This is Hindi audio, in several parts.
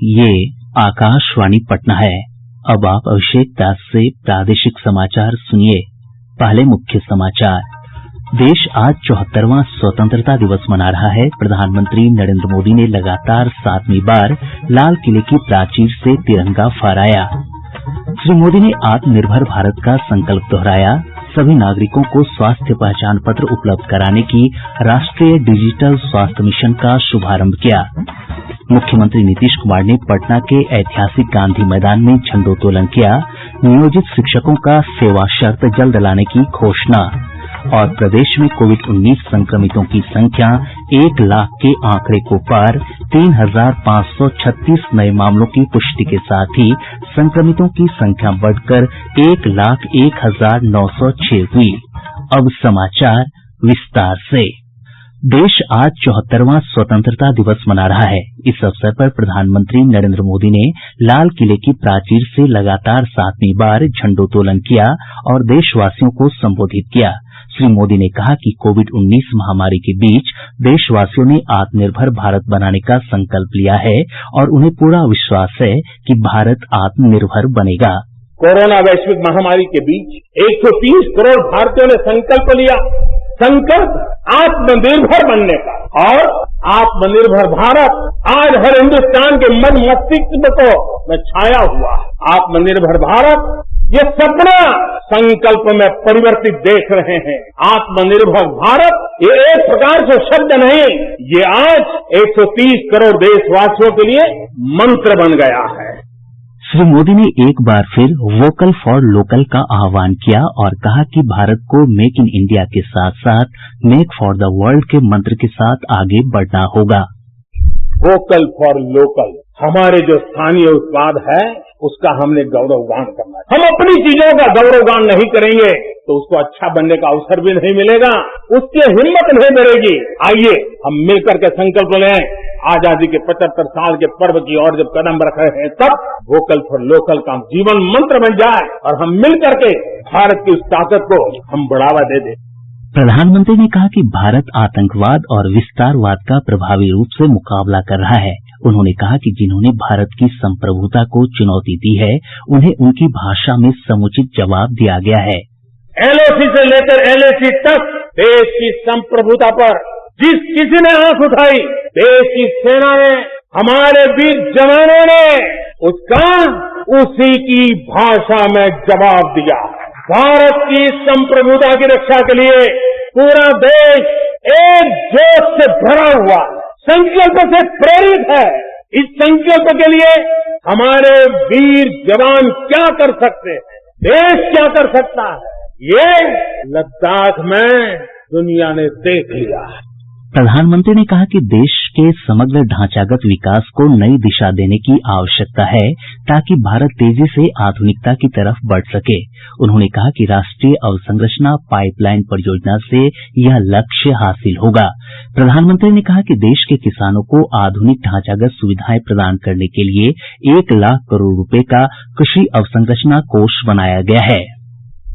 ये आकाशवाणी पटना है। अब आप अभिषेक दास से प्रादेशिक समाचार सुनिए। पहले मुख्य समाचार। देश आज 74वां स्वतंत्रता दिवस मना रहा है। प्रधानमंत्री नरेंद्र मोदी ने लगातार 7वीं बार लाल किले की प्राचीर से तिरंगा फहराया। श्री मोदी ने आत्मनिर्भर भारत का संकल्प दोहराया। सभी नागरिकों को स्वास्थ्य पहचान पत्र उपलब्ध कराने की राष्ट्रीय डिजिटल स्वास्थ्य मिशन का शुभारंभ किया। मुख्यमंत्री नीतीश कुमार ने पटना के ऐतिहासिक गांधी मैदान में झंडोत्तोलन किया। नियोजित शिक्षकों का सेवा शर्त जल्द लाने की घोषणा। और प्रदेश में कोविड-19 संक्रमितों की संख्या 1 लाख के आंकड़े को पार। 3,536 नए मामलों की पुष्टि के साथ ही संक्रमितों की संख्या बढ़कर 1,01,906 हुई। अब समाचार विस्तार से। देश आज 74वां स्वतंत्रता दिवस मना रहा है। इस अवसर पर प्रधानमंत्री नरेंद्र मोदी ने लाल किले की प्राचीर से लगातार 7वीं बार झंडोत्तोलन किया और देशवासियों को संबोधित किया। श्री मोदी ने कहा कि कोविड-19 महामारी के बीच देशवासियों ने आत्मनिर्भर भारत बनाने का संकल्प लिया है और उन्हें पूरा विश्वास है कि भारत आत्मनिर्भर बनेगा। कोरोना वैश्विक महामारी के बीच 130 करोड़ भारतीयों ने संकल्प लिया। संकल्प आत्मनिर्भर बनने का। और आत्मनिर्भर भारत आज हर हिन्दुस्तान के मन मस्तिष्क में छाया हुआ है। आत्मनिर्भर भारत ये सपना संकल्प में परिवर्तित देख रहे हैं। आत्मनिर्भर भारत ये एक प्रकार से शब्द नहीं, ये आज 130 करोड़ देशवासियों के लिए मंत्र बन गया है। श्री मोदी ने एक बार फिर वोकल फॉर लोकल का आह्वान किया और कहा कि भारत को मेक इन इंडिया के साथ साथ मेक फॉर द वर्ल्ड के मंत्र के साथ आगे बढ़ना होगा। वोकल फॉर लोकल, हमारे जो स्थानीय उत्पाद है उसका हमने गौरवगान करना है। हम अपनी चीजों का गौरवगान नहीं करेंगे तो उसको अच्छा बनने का अवसर भी नहीं मिलेगा, उसकी हिम्मत नहीं बढ़ेगी। आइए हम मिलकर के संकल्प लें। आजादी के 75 साल के पर्व की ओर जब कदम रख रहे हैं तब वोकल फॉर लोकल का जीवन मंत्र बन जाए और हम मिलकर के भारत की उस ताकत को हम बढ़ावा दे दें। प्रधानमंत्री ने कहा कि भारत आतंकवाद और विस्तारवाद का प्रभावी रूप से मुकाबला कर रहा है। उन्होंने कहा कि जिन्होंने भारत की संप्रभुता को चुनौती दी है उन्हें उनकी भाषा में समुचित जवाब दिया गया है। एलओसी से लेकर एलएसी तक देश की संप्रभुता पर जिस किसी ने आंख उठाई, देश की सेना ने, हमारे वीर जवानों ने उसका उसी की भाषा में जवाब दिया। भारत की संप्रभुता की रक्षा के लिए पूरा देश एक जोश से भरा हुआ संकल्प से प्रेरित है। इस संकल्प के लिए हमारे वीर जवान क्या कर सकते हैं, देश क्या कर सकता है, ये लद्दाख में दुनिया ने देख लिया है। प्रधानमंत्री ने कहा कि देश के समग्र ढांचागत विकास को नई दिशा देने की आवश्यकता है ताकि भारत तेजी से आधुनिकता की तरफ बढ़ सके। उन्होंने कहा कि राष्ट्रीय अवसंरचना पाइपलाइन परियोजना से यह लक्ष्य हासिल होगा। प्रधानमंत्री ने कहा कि देश के किसानों को आधुनिक ढांचागत सुविधाएं प्रदान करने के लिए 1 लाख करोड़ रुपए का कृषि अवसंरचना कोष बनाया गया है।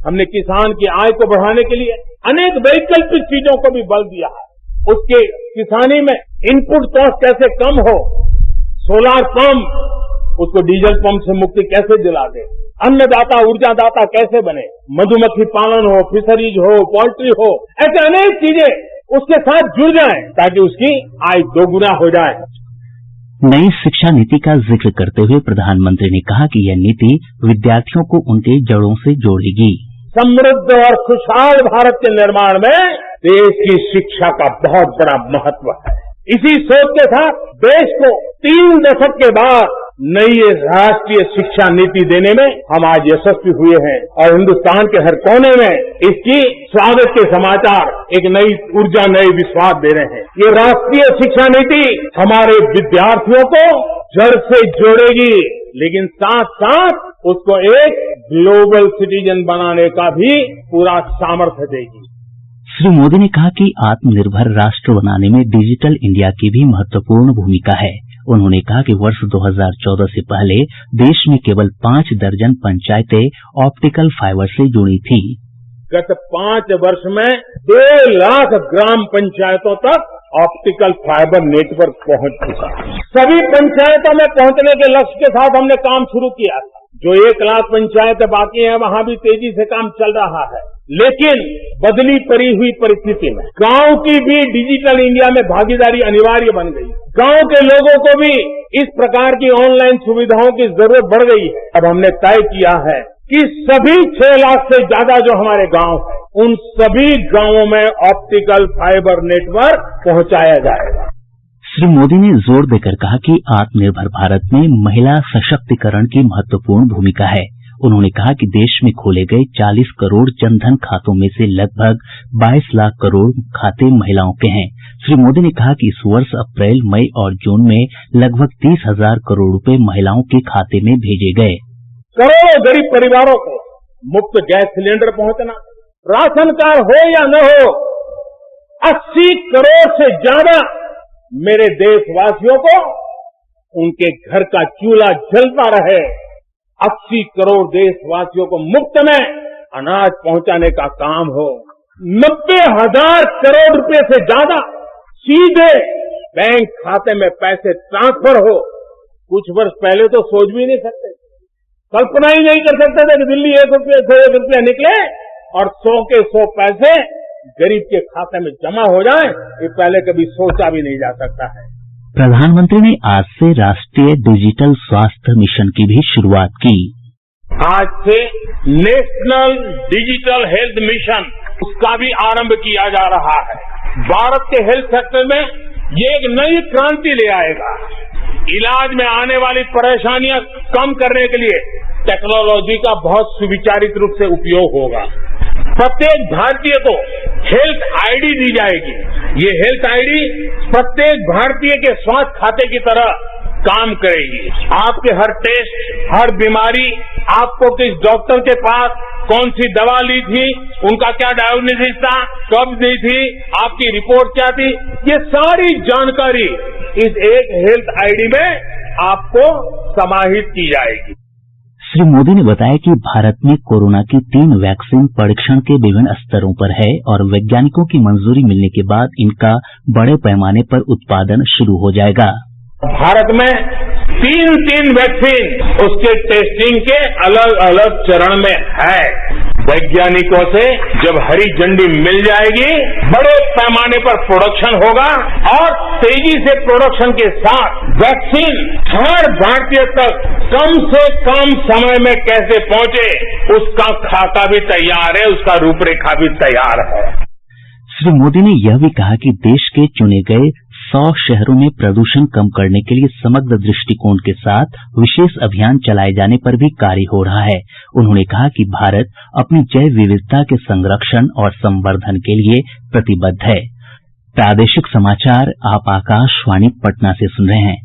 हमने किसान की आय को बढ़ाने के लिए अनेक वैकल्पिक चीजों को भी बल दिया है। उसके किसानी में इनपुट कॉस्ट कैसे कम हो, सोलार पंप, उसको डीजल पंप से मुक्ति कैसे दिला दे, अन्नदाता ऊर्जादाता कैसे बने, मधुमक्खी पालन हो, फिशरीज हो, पोल्ट्री हो, ऐसे अनेक चीजें उसके साथ जुड़ जाएं ताकि उसकी आय दोगुना हो जाए। नई शिक्षा नीति का जिक्र करते हुए प्रधानमंत्री ने कहा कि यह नीति विद्यार्थियों को उनके जड़ों से जोड़ेगी। समृद्ध और खुशहाल भारत के निर्माण में देश की शिक्षा का बहुत बड़ा महत्व है। इसी सोच के साथ देश को 3 दशक के बाद नई राष्ट्रीय शिक्षा नीति देने में हम आज यशस्वी हुए हैं और हिन्दुस्तान के हर कोने में इसकी स्वागत के समाचार एक नई ऊर्जा, नई विश्वास दे रहे हैं। ये राष्ट्रीय शिक्षा नीति हमारे विद्यार्थियों को जड़ से जोड़ेगी, लेकिन साथ साथ उसको एक ग्लोबल सिटीजन बनाने का भी पूरा सामर्थ्य देगी। श्री मोदी ने कहा कि आत्मनिर्भर राष्ट्र बनाने में डिजिटल इंडिया की भी महत्वपूर्ण भूमिका है। उन्होंने कहा कि वर्ष 2014 से पहले देश में केवल 5 दर्जन पंचायतें ऑप्टिकल फाइबर से जुड़ी थीं। गत 5 वर्ष में 2 लाख ग्राम पंचायतों तक ऑप्टिकल फाइबर नेटवर्क पहुंच चुका है। सभी पंचायतों में पहुंचने के लक्ष्य के साथ हमने काम शुरू किया था। जो 1 लाख पंचायतें बाकी हैं, वहां भी तेजी से काम चल रहा है। लेकिन बदली पड़ी हुई परिस्थिति में गांव की भी डिजिटल इंडिया में भागीदारी अनिवार्य बन गई। गांव के लोगों को भी इस प्रकार की ऑनलाइन सुविधाओं की जरूरत बढ़ गई है। अब हमने तय किया है कि सभी 6 लाख से ज्यादा जो हमारे गांव हैं, उन सभी गांवों में ऑप्टिकल फाइबर नेटवर्क पहुंचाया जाएगा। श्री मोदी ने जोर देकर कहा कि आत्मनिर्भर भारत में महिला सशक्तिकरण की महत्वपूर्ण भूमिका है। उन्होंने कहा कि देश में खोले गए 40 करोड़ जनधन खातों में से लगभग 22 लाख करोड़ खाते महिलाओं के हैं। श्री मोदी ने कहा कि इस वर्ष अप्रैल, मई और जून में लगभग 30,000 करोड़ रुपए महिलाओं के खाते में भेजे गए। करोड़ों गरीब परिवारों को मुफ्त गैस सिलेंडर पहुंचना, राशन कार्ड हो या न हो, 80 करोड़ से ज्यादा मेरे देशवासियों को उनके घर का चूल्हा जलता रहे। 80 करोड़ देशवासियों को मुफ्त में अनाज पहुंचाने का काम हो। 90,000 करोड़ रुपए से ज्यादा सीधे बैंक खाते में पैसे ट्रांसफर हो। कुछ वर्ष पहले तो सोच भी नहीं सकते, कल्पना ही नहीं कर सकते थे कि दिल्ली 1 रुपये से 1 रुपया निकले और 100 के 100 पैसे गरीब के खाते में जमा हो जाए। ये पहले कभी सोचा भी नहीं जा सकता है। प्रधानमंत्री ने आज से राष्ट्रीय डिजिटल स्वास्थ्य मिशन की भी शुरुआत की। आज से नेशनल डिजिटल हेल्थ मिशन, उसका भी आरंभ किया जा रहा है। भारत के हेल्थ सेक्टर में ये एक नई क्रांति ले आएगा। इलाज में आने वाली परेशानियां कम करने के लिए टेक्नोलॉजी का बहुत सुविचारित रूप से उपयोग होगा। प्रत्येक भारतीय को हेल्थ आईडी दी जाएगी। ये हेल्थ आईडी प्रत्येक भारतीय के स्वास्थ्य खाते की तरह काम करेगी। आपके हर टेस्ट, हर बीमारी, आपको किस डॉक्टर के पास कौन सी दवा ली थी, उनका क्या डायग्नोसिस था, कब दी थी, आपकी रिपोर्ट क्या थी, ये सारी जानकारी इस एक हेल्थ आईडी में आपको समाहित की जाएगी। श्री मोदी ने बताया कि भारत में कोरोना की 3 वैक्सीन परीक्षण के विभिन्न स्तरों पर है और वैज्ञानिकों की मंजूरी मिलने के बाद इनका बड़े पैमाने पर उत्पादन शुरू हो जाएगा। भारत में 3 वैक्सीन उसके टेस्टिंग के अलग अलग चरण में है। वैज्ञानिकों से जब हरी झंडी मिल जाएगी, बड़े पैमाने पर प्रोडक्शन होगा और तेजी से प्रोडक्शन के साथ वैक्सीन हर भारतीय तक कम से कम समय में कैसे पहुंचे, उसका खाका भी तैयार है, उसका रूपरेखा भी तैयार है। श्री मोदी ने यह भी कहा कि देश के चुने गए 100 शहरों में प्रदूषण कम करने के लिए समग्र दृष्टिकोण के साथ विशेष अभियान चलाए जाने पर भी कार्य हो रहा है। उन्होंने कहा कि भारत अपनी जैव विविधता के संरक्षण और संवर्धन के लिए प्रतिबद्ध है। प्रादेशिक समाचार आप आकाशवाणी पटना से सुन रहे हैं।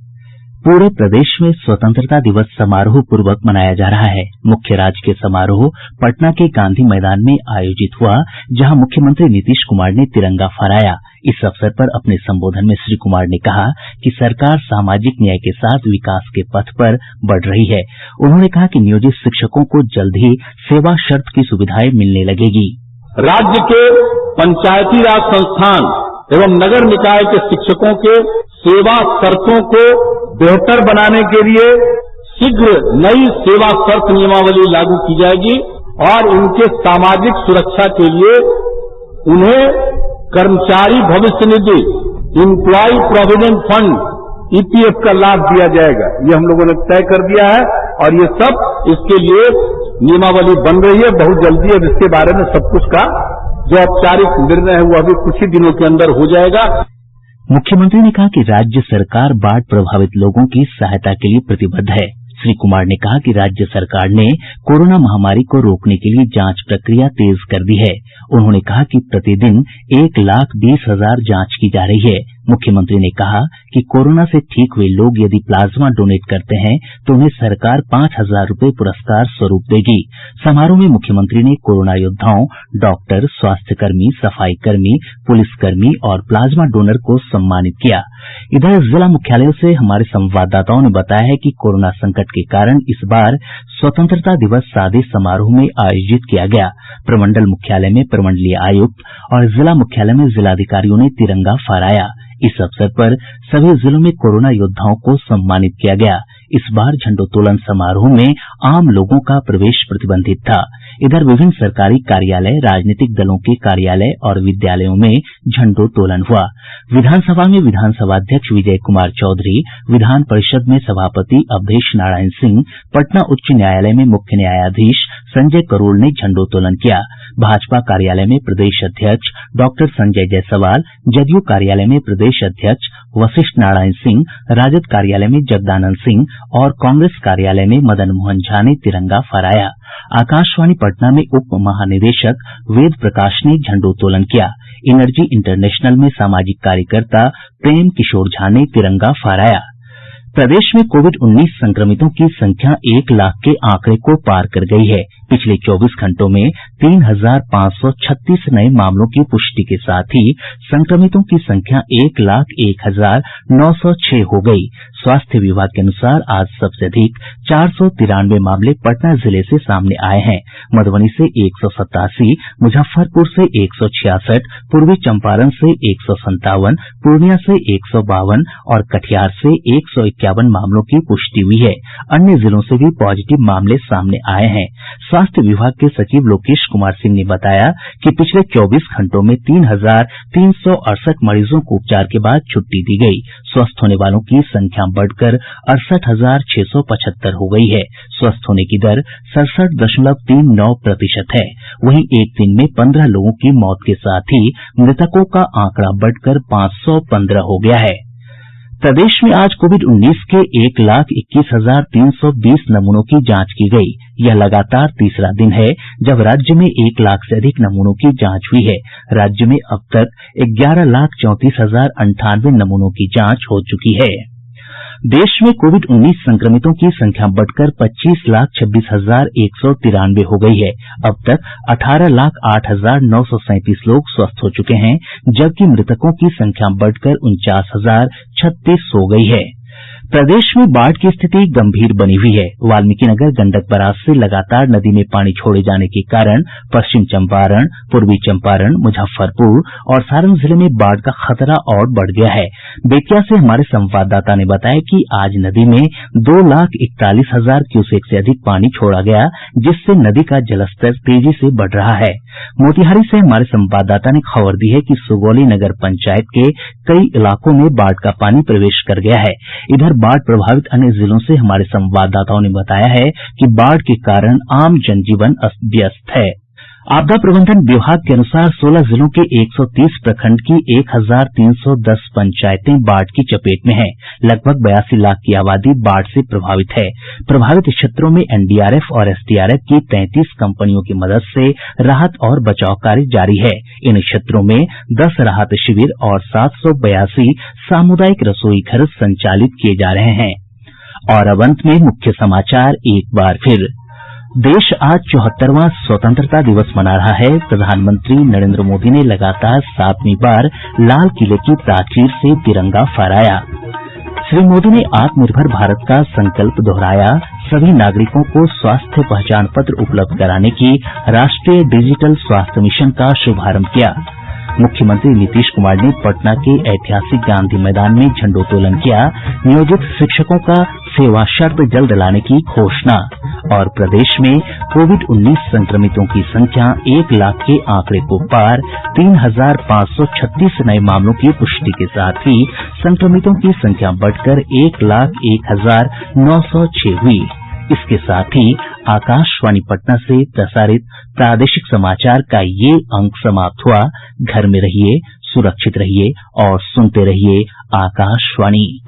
पूरे प्रदेश में स्वतंत्रता दिवस समारोह पूर्वक मनाया जा रहा है। मुख्य राजकीय समारोह पटना के गांधी मैदान में आयोजित हुआ, जहां मुख्यमंत्री नीतीश कुमार ने तिरंगा फहराया। इस अवसर पर अपने संबोधन में श्री कुमार ने कहा कि सरकार सामाजिक न्याय के साथ विकास के पथ पर बढ़ रही है। उन्होंने कहा कि नियोजित शिक्षकों को जल्द ही सेवा शर्त की सुविधाएं मिलने लगेगी। राज्य के पंचायती राज संस्थान एवं नगर निकाय के शिक्षकों के सेवा शर्तों को बेहतर बनाने के लिए शीघ्र नई सेवा शर्त नियमावली लागू की जाएगी और इनके सामाजिक सुरक्षा के लिए उन्हें कर्मचारी भविष्य निधि, इम्प्लॉय प्रोविडेंट फंड ईपीएफ का लाभ दिया जाएगा। ये हम लोगों ने तय कर दिया है और ये सब इसके लिए नियमावली बन रही है। बहुत जल्दी अब इसके बारे में सब कुछ का जो औपचारिक निर्णय है वह भी कुछ ही दिनों के अंदर हो जाएगा। मुख्यमंत्री ने कहा कि राज्य सरकार बाढ़ प्रभावित लोगों की सहायता के लिए प्रतिबद्ध है। श्री कुमार ने कहा कि राज्य सरकार ने कोरोना महामारी को रोकने के लिए जांच प्रक्रिया तेज कर दी है। उन्होंने कहा कि प्रतिदिन 1,20,000 जांच की जा रही है। मुख्यमंत्री ने कहा कि कोरोना से ठीक हुए लोग यदि प्लाज्मा डोनेट करते हैं तो उन्हें सरकार 5,000 रुपए पुरस्कार स्वरूप देगी। समारोह में मुख्यमंत्री ने कोरोना योद्धाओं, डॉक्टर, स्वास्थ्यकर्मी, सफाई कर्मी, पुलिसकर्मी और प्लाज्मा डोनर को सम्मानित किया। इधर जिला मुख्यालयों से हमारे संवाददाताओं ने बताया है कि कोरोना संकट के कारण इस बार स्वतंत्रता दिवस सादे समारोह में आयोजित किया गया। प्रमंडल मुख्यालय में प्रमंडलीय आयुक्त और जिला मुख्यालय में जिलाधिकारियों ने तिरंगा फहराया। इस अवसर पर सभी जिलों में कोरोना योद्धाओं को सम्मानित किया गया। इस बार झंडोत्तोलन समारोह में आम लोगों का प्रवेश प्रतिबंधित था। इधर विभिन्न सरकारी कार्यालय, राजनीतिक दलों के कार्यालय और विद्यालयों में झंडोत्तोलन हुआ। विधानसभा में विधानसभा अध्यक्ष विजय कुमार चौधरी, विधान परिषद में सभापति अवधेश नारायण सिंह, पटना उच्च न्यायालय में मुख्य न्यायाधीश संजय करोल ने झंडोत्तोलन किया। भाजपा कार्यालय में प्रदेश अध्यक्ष डॉक्टर संजय जायसवाल, जदयू कार्यालय में प्रदेश अध्यक्ष वशिष्ठ नारायण सिंह, राजद कार्यालय में जगदानंद सिंह और कांग्रेस कार्यालय में मदन मोहन झा ने तिरंगा फहराया। आकाशवाणी पटना में उप महानिदेशक वेद प्रकाश ने झंडोत्तोलन किया। इनर्जी इंटरनेशनल में सामाजिक कार्यकर्ता प्रेम किशोर झा ने तिरंगा फहराया। प्रदेश में कोविड-19 संक्रमितों की संख्या 1 लाख के आंकड़े को पार कर गई है। पिछले 24 घंटों में 3,536 नये मामलों की पुष्टि के साथ ही संक्रमितों की संख्या 1,01,906 हो गई। स्वास्थ्य विभाग के अनुसार आज सबसे अधिक 493 मामले पटना जिले से सामने आये हैं। मधुबनी से 187, मुजफ्फरपुर से 166, पूर्वी चंपारण से 157, पूर्णिया से 152 और कटिहार से 151 मामलों की पुष्टि हुई है। अन्य जिलों से भी पॉजिटिव मामले सामने आये हैं। स्वास्थ्य विभाग के सचिव लोकेश कुमार सिंह ने बताया कि पिछले 24 घंटों में 3,368 मरीजों को उपचार के बाद छुट्टी दी गई। स्वस्थ होने वालों की संख्या बढ़कर 68,675 हो गई है। स्वस्थ होने की दर 67.39% है। वहीं एक दिन में 15 लोगों की मौत के साथ ही मृतकों का आंकड़ा बढ़कर 515 हो गया है। प्रदेश में आज कोविड-19 के 1,21,320 नमूनों की जांच की गई। यह लगातार तीसरा दिन है जब राज्य में 1 लाख से अधिक नमूनों की जांच हुई है। राज्य में अब तक 11,34,098 नमूनों की जांच हो चुकी है। देश में कोविड-19 संक्रमितों की संख्या बढ़कर 25,26,193 हो गई है। अब तक 18,08,937 लोग स्वस्थ हो चुके हैं, जबकि मृतकों की संख्या बढ़कर 49,036 हो गई है। प्रदेश में बाढ़ की स्थिति गंभीर बनी हुई है। वाल्मीकिनगर गंडक बराज से लगातार नदी में पानी छोड़े जाने के कारण पश्चिम चंपारण, पूर्वी चंपारण, मुजफ्फरपुर और सारण जिले में बाढ़ का खतरा और बढ़ गया है। बेतिया से हमारे संवाददाता ने बताया कि आज नदी में 2,41,000 क्यूसेक से अधिक पानी छोड़ा गया, जिससे नदी का जलस्तर तेजी से बढ़ रहा है। मोतिहारी से हमारे संवाददाता ने खबर दी है कि सुगौली नगर पंचायत के कई इलाकों में बाढ़ का पानी प्रवेश कर गया है। इधर बाढ़ प्रभावित अन्य जिलों से हमारे संवाददाताओं ने बताया है कि बाढ़ के कारण आम जनजीवन अस्त व्यस्त है। आपदा प्रबंधन विभाग के अनुसार 16 जिलों के 130 प्रखंड की 1,310 पंचायतें बाढ़ की चपेट में हैं। लगभग 82 लाख की आबादी बाढ़ से प्रभावित है। प्रभावित क्षेत्रों में एनडीआरएफ और एसडीआरएफ की 33 कंपनियों की मदद से राहत और बचाव कार्य जारी है। इन क्षेत्रों में 10 राहत शिविर और 782 सामुदायिक रसोई घर संचालित किए जा रहे हैं। और अब अंत में मुख्य समाचार एक बार फिर। देश आज 74वां स्वतंत्रता दिवस मना रहा है। प्रधानमंत्री नरेंद्र मोदी ने लगातार 7वीं बार लाल किले की प्राचीर से तिरंगा फहराया। श्री मोदी ने आत्मनिर्भर भारत का संकल्प दोहराया। सभी नागरिकों को स्वास्थ्य पहचान पत्र उपलब्ध कराने की राष्ट्रीय डिजिटल स्वास्थ्य मिशन का शुभारंभ किया। मुख्यमंत्री नीतीश कुमार ने पटना के ऐतिहासिक गांधी मैदान में झंडोत्तोलन किया। नियोजित शिक्षकों का सेवा शर्त जल्द लाने की घोषणा। और प्रदेश में कोविड-19 संक्रमितों की संख्या 1 लाख के आंकड़े को पार, 3,536 नए मामलों की पुष्टि के साथ ही संक्रमितों की संख्या बढ़कर 1,01,906 हुई। इसके साथ ही आकाशवाणी पटना से प्रसारित प्रादेशिक समाचार का ये अंक समाप्त हुआ। घर में रहिए, सुरक्षित रहिए और सुनते रहिए आकाशवाणी।